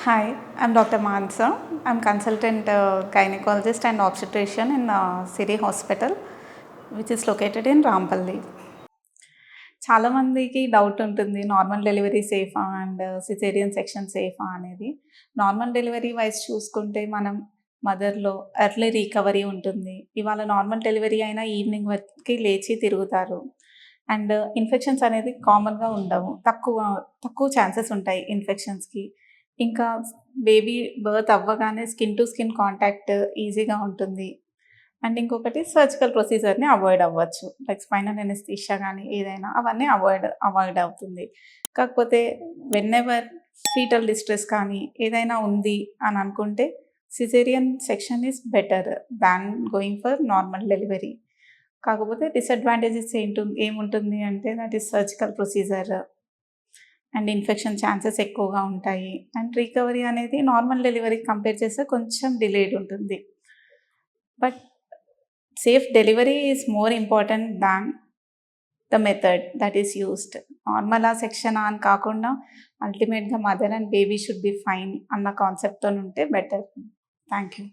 Hi, I'm Dr. Mansa. I'm consultant gynecologist and obstetrician in City Hospital, which is located in Rampalli. చాలామందికి doubt ఉంటుంది normal delivery సేఫా and caesarean section సేఫా అనేది. Normal delivery vice చూసుకుంటే మనం మదర్‌లో early recovery ఉంటుంది. ఇవాళ normal delivery అయినా ఈవినింగ్ వరకి లేచి తిరుగుతారు. అండ్ ఇన్ఫెక్షన్స్ అనేది కామన్‌గా ఉండవు. తక్కువ ఛాన్సెస్ ఉంటాయి ఇన్ఫెక్షన్స్‌కి. ఇంకా బేబీ బర్త్ అవ్వగానే స్కిన్ టు స్కిన్ కాంటాక్ట్ ఈజీగా ఉంటుంది. అండ్ ఇంకొకటి సర్జికల్ ప్రొసీజర్‌ని అవాయిడ్ అవ్వచ్చు. లైక్ స్పైనల్ అనెస్థీషియా గానీ ఏదైనా అవన్నీ అవాయిడ్ అవుతుంది. కాకపోతే వెనెవర్ ఫీటల్ డిస్ట్రెస్ కానీ ఏదైనా ఉంది అని అనుకుంటే caesarean section is better than going for normal delivery. కాకపోతే డిసడ్వాంటేజెస్ ఏముంటుంది అంటే that is surgical procedure and infection chances ఎక్కువగా ఉంటాయి. అండ్ రికవరీ అనేది నార్మల్ డెలివరీకి కంపేర్ చేస్తే కొంచెం డిలేడ్ ఉంటుంది. But safe delivery is more important than the method that is used. నార్మలా సెక్షనా అని కాకుండా అల్టిమేట్‌గా mother and baby should be fine అన్న కాన్సెప్ట్‌తోనుంటే బెటర్. Thank you.